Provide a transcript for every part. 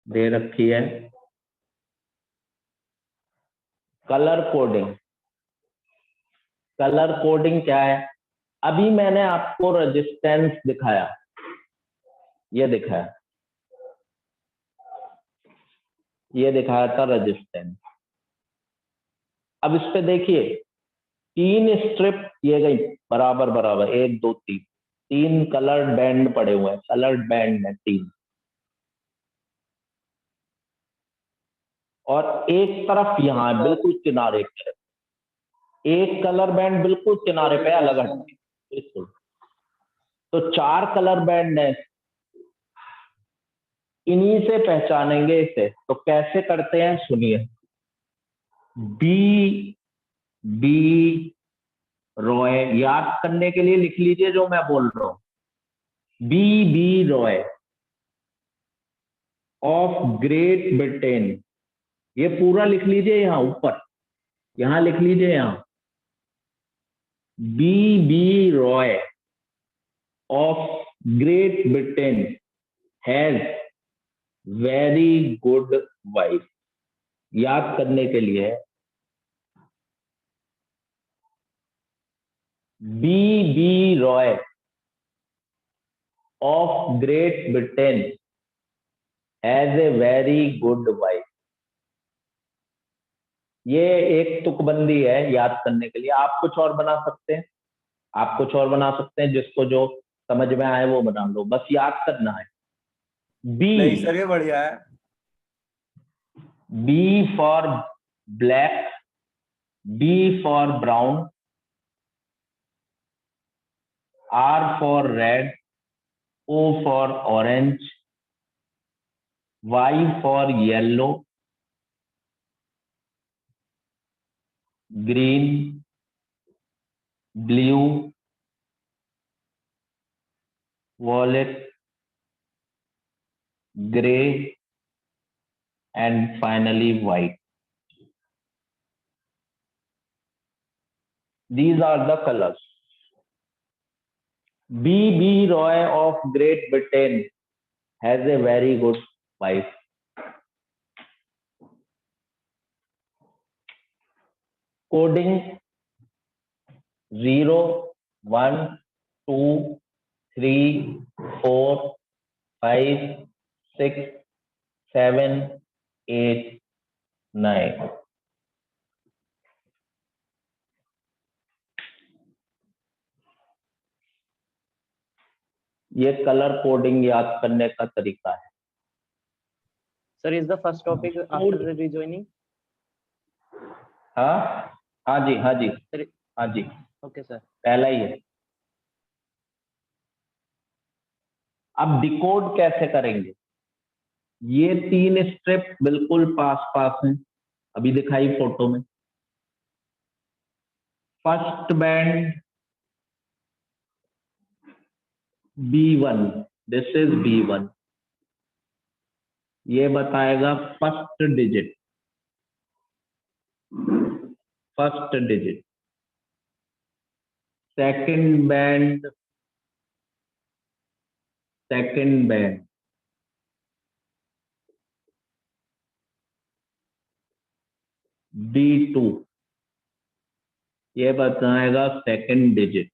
दे रखी है। Colour coding, colour coding क्या है? अभी मैंने आपको रेजिस्टेंस दिखाया, ये दिखाया, ये दिखाया था रेजिस्टेंस। अब इस पे देखिए, 3 स्ट्रिप किए गई बराबर बराबर, 1 2 3, 3 कलर्ड बैंड पड़े हुए हैं, कलर्ड बैंड है 3। और एक तरफ यहाँ बिल्कुल किनारे पे एक कलर बैंड, बिल्कुल किनारे पे अलग हट के, बिल्कुल। तो 4 कलर बैंड है, इन्हीं से पहचानेंगे इसे। तो कैसे करते हैं सुनिए। बी बी रॉय, याद करने के लिए लिख लीजिए जो मैं बोल रहा हूं। B Roy of Great Britain, ये पूरा लिख लीजिए यहां ऊपर, यहां लिख लीजिए यहां। B Roy of Great Britain has very good wife, याद करने के लिए। B Roy of Great Britain has a very good wife. ये एक तुकबंदी है याद करने के लिए। आप कुछ और बना सकते हैं, आप कुछ और बना सकते हैं, जिसको जो समझ में आए वो बना लो, बस याद करना है। नहीं सर, ये बढ़िया है। B for black, B for brown, R for red, O for orange, Y for yellow, green, blue, violet, grey and finally white. These are the colors. B Roy of Great Britain has a very good wife. Coding 0 1 2 3 4 5 6 7 8 9। ये colour coding याद करने का तरीका है। Sir, is the first topic after the rejoining? हाँ हाँ जी, हाँ जी, Sir, हाँ जी, okay sir. पहला ही है। अब डिकोड कैसे करेंगे? ये 3 स्ट्रिप बिल्कुल पास पास हैं, अभी दिखाई फोटो में। First band B1, this is B1, ये बताएगा first digit, first digit. Second band, second band B2, ये बताएगा सेकंड डिजिट।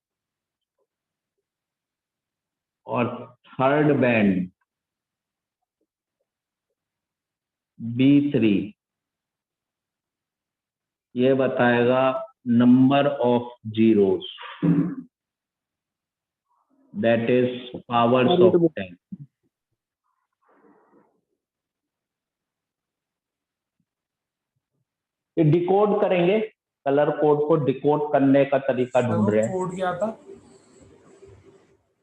और थर्ड बैंड B3, ये बताएगा number of zeros, that is powers of 10। ये डिकोड करेंगे, कलर कोड को डिकोड करने का तरीका ढूंढ रहे हैं। कोड क्या था?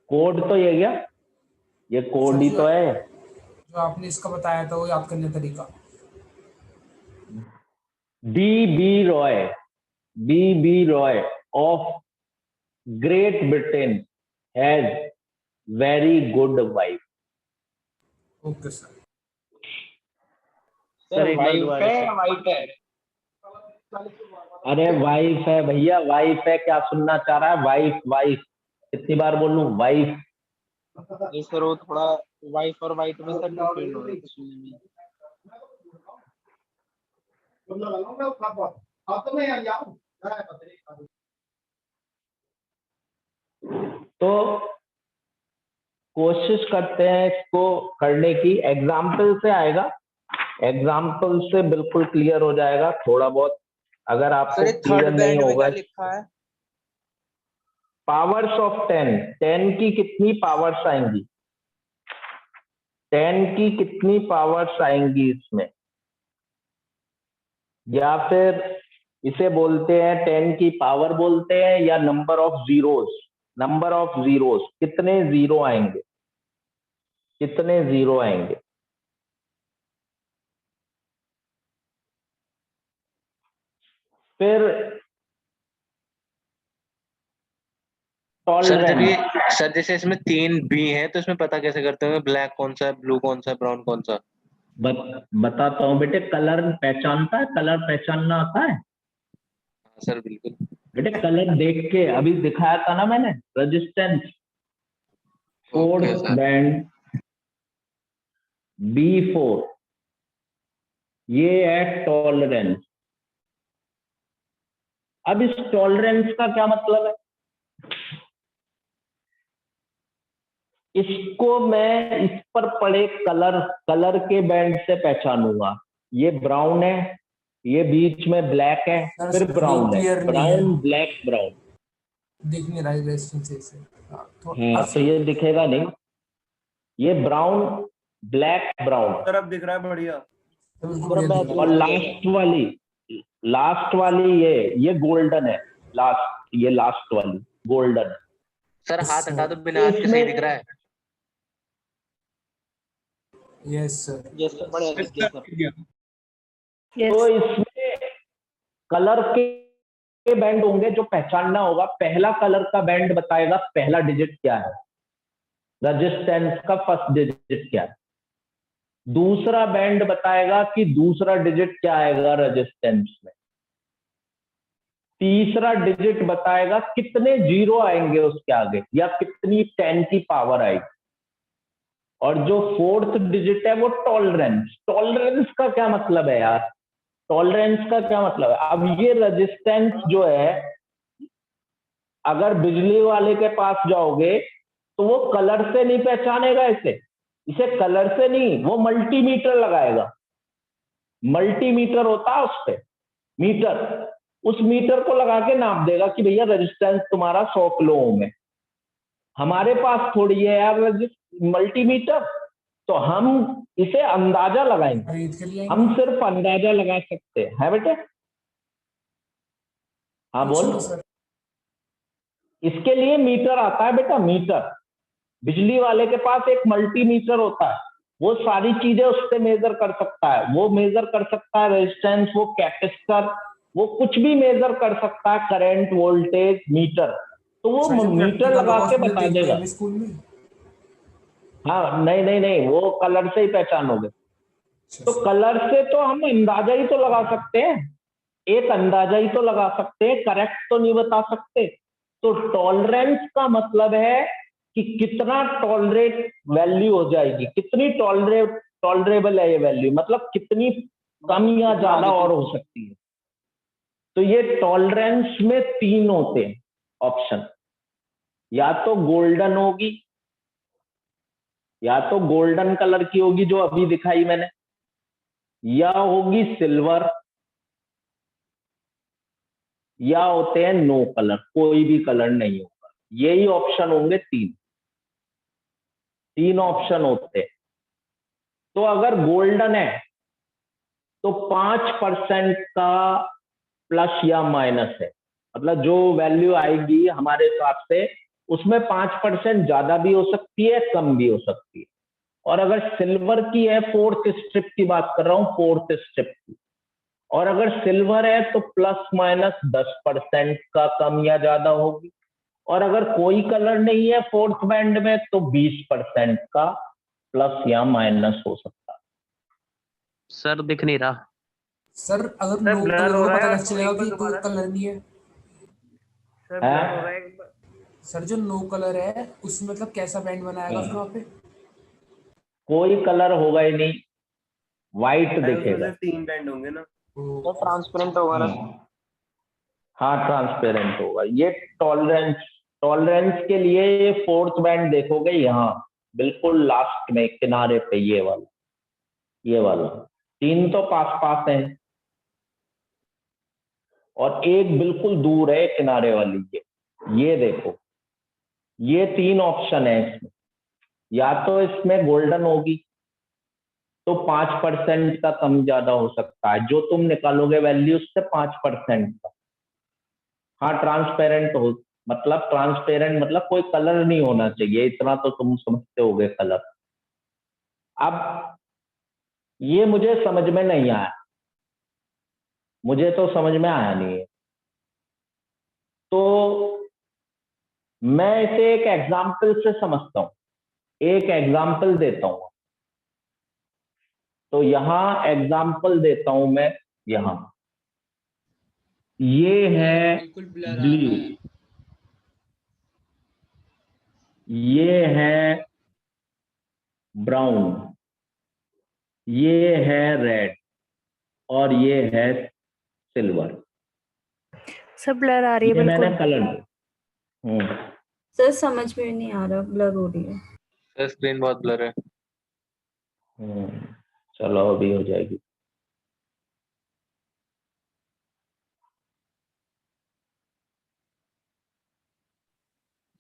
कोड तो ये गया, ये कोड ही तो है जो आपने इसका बताया था वो याद करने का तरीका। B Roy of Great Britain has very good wife. Okay sir. Sir, एक बार दोबारा से। वाइट है। अरे वाइफ है भैया, वाइफ है, क्या सुनना चाह रहा है? वाइफ, वाइफ, कितनी बार बोलूं? वाइफ। सर वो थोड़ा वाइफ और वाइट में सर कंफ्यूजन हो रही है सुनने में। तो कोशिश करते हैं इसको करने की, एग्जाम्पल से आएगा, एग्जाम्पल से बिल्कुल क्लियर हो जाएगा थोड़ा बहुत। अगर आपको क्लियर नहीं होगा, लिखा है पावर्स ऑफ 10, 10 की कितनी पावर्स आएंगी, 10 की कितनी पावर्स आएंगी इसमें, या फिर इसे बोलते हैं 10 की पावर बोलते हैं, या number of zeros, number of zeros, कितने जीरो आएंगे, कितने जीरो आएंगे। फिर सर जैसे इसमें 3 बी हैं तो इसमें पता कैसे करते होंगे ब्लैक कौन सा है, ब्लू कौन सा है, ब्राउन कौन सा? बताता हूँ बेटे, कलर पहचानता है, कलर पहचानना आता है सर बिल्कुल बेटे, कलर देख के अभी दिखाया था ना मैंने, रेजिस्टेंस, फोर्थ बैंड B4, ये है टॉलरेंस। अब इस टॉलरेंस का क्या मतलब है, इसको मैं इस पर पड़े कलर के बैंड से पहचानूंगा। ये ब्राउन है, ये बीच में ब्लैक है, फिर ब्राउन है, ब्राउन ब्लैक ब्राउन, दिख नहीं रहा है रेजिस्टेंस से। तो ये दिखेगा नहीं, ये ब्राउन ब्लैक ब्राउन, तरफ दिख रहा है बढ़िया। और लास्ट वाली ये गोल्डन है, ये लास्ट वाली गोल्डन है। सर हाथ हटा दो, बिना हाथ के सही दिख रहा है। यस सर, तो इसमें कलर के बैंड होंगे जो पहचानना होगा। पहला कलर का बैंड बताएगा पहला डिजिट क्या है, रेजिस्टेंस का फर्स्ट डिजिट क्या है। दूसरा बैंड बताएगा कि दूसरा डिजिट क्या आएगा रेजिस्टेंस में। तीसरा डिजिट बताएगा कितने जीरो आएंगे उसके आगे, या कितनी 10 की पावर आएगी। और जो फोर्थ डिजिट है वो टॉलरेंस। टॉलरेंस का क्या मतलब है यार, टॉलरेंस का क्या मतलब है। अब ये रेजिस्टेंस जो है, अगर बिजली वाले के पास जाओगे तो वो कलर से नहीं पहचानेगा इसे कलर से नहीं, वो मल्टीमीटर लगाएगा। मल्टीमीटर होता है उस पे मीटर, उस मीटर को लगा के नाप देगा कि भैया रेजिस्टेंस तुम्हारा 100 किलो ओम है। हमारे पास थोड़ी है यार मल्टीमीटर, तो हम इसे अंदाजा लगाएंगे, हम सिर्फ अंदाजा लगा सकते हैं बेटे। हाँ बोल। इसके लिए मीटर आता है बेटा, मीटर। बिजली वाले के पास एक मल्टीमीटर होता है, वो सारी चीजें उससे मेजर कर सकता है। वो मेजर कर सकता है रेजिस्टेंस, वो कैपेसिटर, वो कुछ भी मेजर कर सकता है, करंट, वोल्टेज, मीटर। तो वो मीटर लगा के बता देगा। स्कूल में हाँ नहीं, वो कलर से ही पहचानोगे। तो कलर से तो हम अंदाजा ही तो लगा सकते हैं, एक अंदाजा ही तो लगा सकते हैं, करेक्ट तो नहीं बता सकते। तो टॉलरेंस का मतलब है कि कितना टॉलरेट वैल्यू हो जाएगी, कितनी टॉलरेबल है ये वैल्यू, मतलब कितनी कम या ज्यादा और हो सकती है। तो ये टॉलरेंस में 3 होते हैं ऑप्शन, या तो गोल्डन होगी, या तो गोल्डन कलर की होगी जो अभी दिखाई मैंने, या होगी सिल्वर, या होते हैं नो कलर, कोई भी कलर नहीं होगा। यही ऑप्शन होंगे, 3 ऑप्शन होते हैं। तो अगर गोल्डन है तो 5% का प्लस या माइनस है, मतलब जो वैल्यू आएगी हमारे हिसाब से उसमें 5% ज्यादा भी हो सकती है, कम भी हो सकती है। और अगर सिल्वर की है, फोर्थ स्ट्रिप की बात कर रहा हूं, फोर्थ स्ट्रिप की, और अगर सिल्वर है तो प्लस माइनस 10% का कम या ज्यादा होगी। और अगर कोई कलर नहीं है फोर्थ बैंड में तो 20% का प्लस या माइनस हो सकता है। सर दिख नहीं रहा सर, अगर नो कलर होगा पता कैसे चलेगा कि कोई कलर नहीं है। सर जो नो कलर है उसमें मतलब कैसा बैंड बनाएगा फिर वहां पे? कोई कलर होगा ही नहीं, व्हाइट उसमें दिखेगा। सिर्फ 3 बैंड होंगे ना। तो ट्रांसपेरेंट होगा ना। हाँ ट्रांसपेरेंट होगा। ये टॉलरेंस, टॉलरेंस के लिए ये फोर्थ बैंड देखोगे यहाँ बिल्कुल लास्ट में किनारे पे, ये वाला 3 तो पास पास है और एक बिल्कुल दूर है किनारे वाली। ये देखो, ये 3 ऑप्शन है इसमें। या तो इसमें गोल्डन होगी तो 5% का कम ज्यादा हो सकता है, जो तुम निकालोगे वैल्यू उससे 5% का। हाँ ट्रांसपेरेंट हो, मतलब ट्रांसपेरेंट मतलब कोई कलर नहीं होना चाहिए, इतना तो तुम समझते होगे कलर। अब ये मुझे समझ में नहीं आया, मुझे तो समझ में आया नहीं है, तो मैं इसे एक एग्जाम्पल से समझता हूं, एक एग्जाम्पल देता हूं। तो यहां एग्जाम्पल देता हूं मैं। यहां ये है बिल्कुल ब्लर आ रहा ब्लू, है। ये है ब्राउन, ये है रेड और ये है सिल्वर। सब ब्लर आ रही है ये मैंने बिल्कुल। कलर सर समझ में नहीं आ रहा, ब्लर हो रही है। सर स्क्रीन बहुत ब्लर है। चलो अभी हो जाएगी।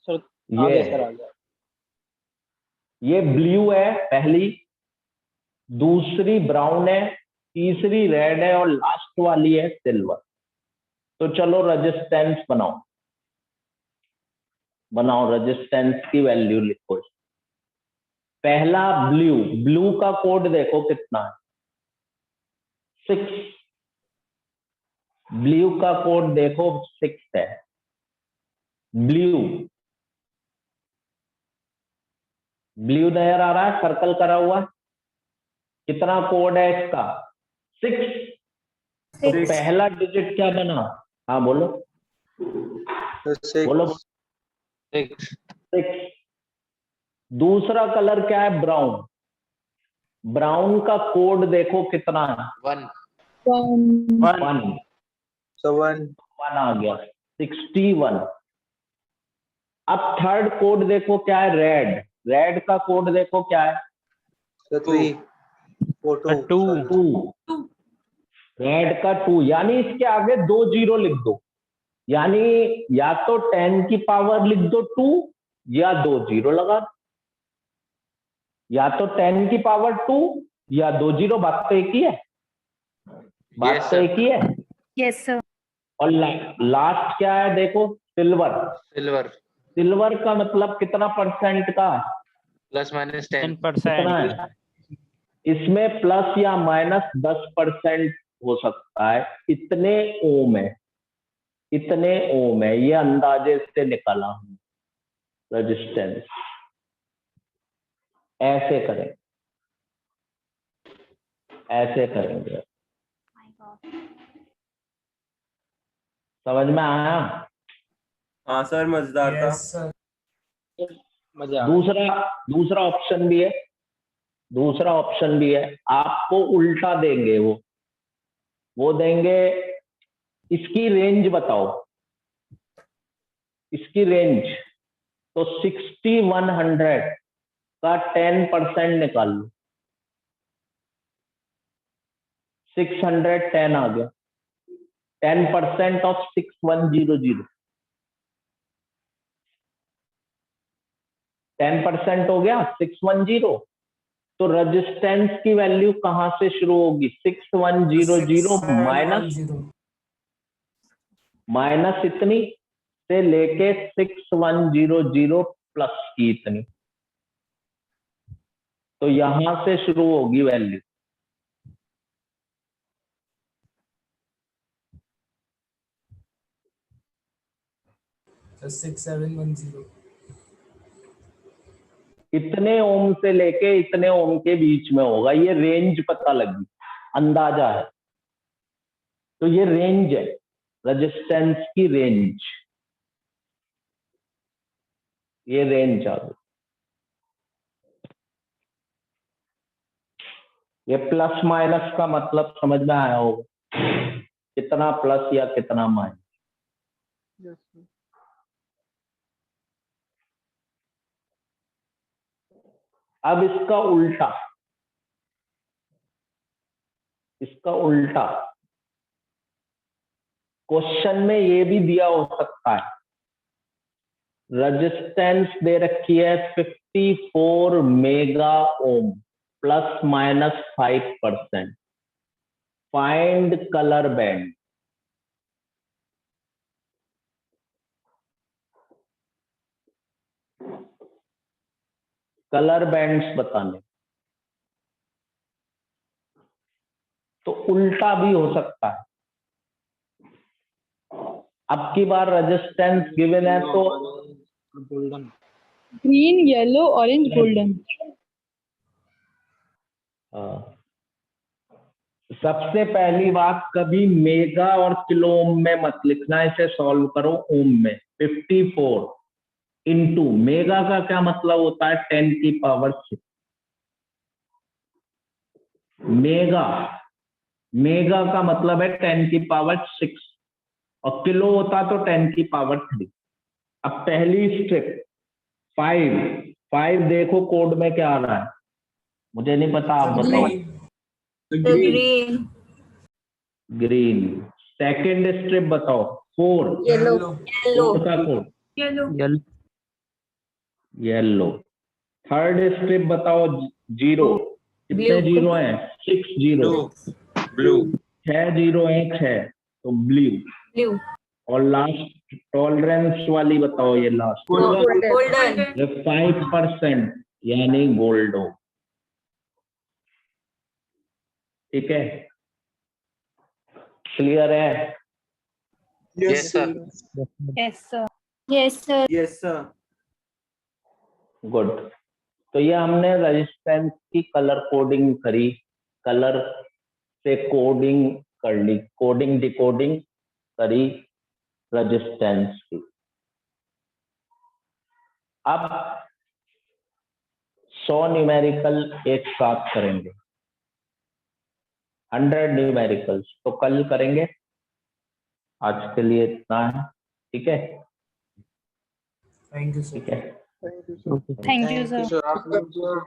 सर आ ये गया सर, आ गया। ये ब्लू है पहली, दूसरी ब्राउन है, तीसरी रेड है और लास्ट वाली है सिल्वर। तो चलो रेजिस्टेंस बनाओ, रेजिस्टेंस की वैल्यू लिखो। पहला ब्लू, ब्लू का कोड देखो कितना है, 6। ब्लू का कोड देखो 6 है। ब्लू, ब्लू नजर आ रहा है सर्कल करा हुआ, कितना कोड है इसका, 6। तो Six. पहला डिजिट क्या बना, हाँ बोलो तो बोलो। 6 6। दूसरा कलर क्या है, ब्राउन, ब्राउन का कोड देखो कितना है, 1 1। so 1 1 आ गया, 61। अब थर्ड कोड देखो क्या है, रेड, रेड का कोड देखो क्या है, so 3 4 2 2। रेड का 2, यानी इसके आगे 2 जीरो लिख दो, यानी या तो 10 की पावर लिख दो 2 या 2 जीरो लगा दो, या तो 10 की पावर 2 या 2 जीरो। बात तो एक ही है, बात Yes, तो sir. एक ही है। Yes sir. और लास्ट क्या है देखो, सिल्वर, सिल्वर सिल्वर का मतलब कितना परसेंट का, +-10 कितना है, इसमें प्लस या माइनस 10% हो सकता है। इतने ओम है, इतने ओम है, ये अंदाजे से निकाला हूं रेजिस्टेंस। ऐसे करें, ऐसे करेंगे, समझ में आया। हाँ सर मजेदार था। Yes sir. मजा आ गया। दूसरा, दूसरा ऑप्शन भी है, दूसरा ऑप्शन भी है, आपको उल्टा देंगे वो देंगे, इसकी रेंज बताओ, इसकी रेंज। तो 6100 का 10% निकाल लो, 610 आ गया। 10% ऑफ 6100, 10% हो गया 610। तो रेजिस्टेंस की वैल्यू कहां से शुरू होगी, 6100 माइनस 6710। माइनस इतनी से लेके 6100 प्लस की इतनी, तो यहां से शुरू होगी वैल्यू। सर 6710। इतने ओम से लेके इतने ओम के बीच में होगा, ये रेंज पता लगी, अंदाजा है। तो ये रेंज है, रेजिस्टेंस की रेंज, ये रेंज आ गई। ये प्लस माइनस का मतलब समझ में आया होगा। कितना प्लस या कितना माइनस। अब इसका उल्टा, क्वेश्चन में ये भी दिया हो सकता है। रेजिस्टेंस दे रखी है 54 mega ohm plus minus 5%। Find colour band. Colour bands बताने, तो उल्टा भी हो सकता है। अब की बार रेजिस्टेंस गिवन है तो ग्रीन, येलो, ऑरेंज, गोल्डन। सबसे पहली बात, कभी मेगा और किलो ओम में मत लिखना, इसे सॉल्व करो ओम में। 54 इंटू मेगा का क्या मतलब होता है 10 की पावर 6। मेगा का मतलब है 10 की पावर 6 और किलो होता तो 10 की पावर 3। अब पहली स्ट्रिप 5 देखो कोड में क्या आ रहा है, मुझे नहीं पता, आप बताओ। ग्रीन। सेकंड स्ट्रिप बताओ 4 येलो कोड का कोड येलो। थर्ड स्ट्रिप बताओ 0, कितने जीरो हैं 6 जीरो। ब्लू 6 जीरो है 6 तो ब्लू। और लास्ट टॉलरेंस वाली बताओ, ये लास्ट गोल्डन 5% यानी गोल्डो। ठीक है, क्लियर है? Yes sir. Yes sir yes sir. Good. तो ये हमने रेजिस्टेंस की कलर कोडिंग करी, कलर से कोडिंग कर ली, कोडिंग डिकोडिंग करी रेजिस्टेंस की। अब 100 न्यूमेरिकल एक साथ करेंगे, 100 न्यूमेरिकल्स तो कल करेंगे। आज के लिए इतना है, ठीक है? Thank you sir. ठीक है। Thank you sir sir.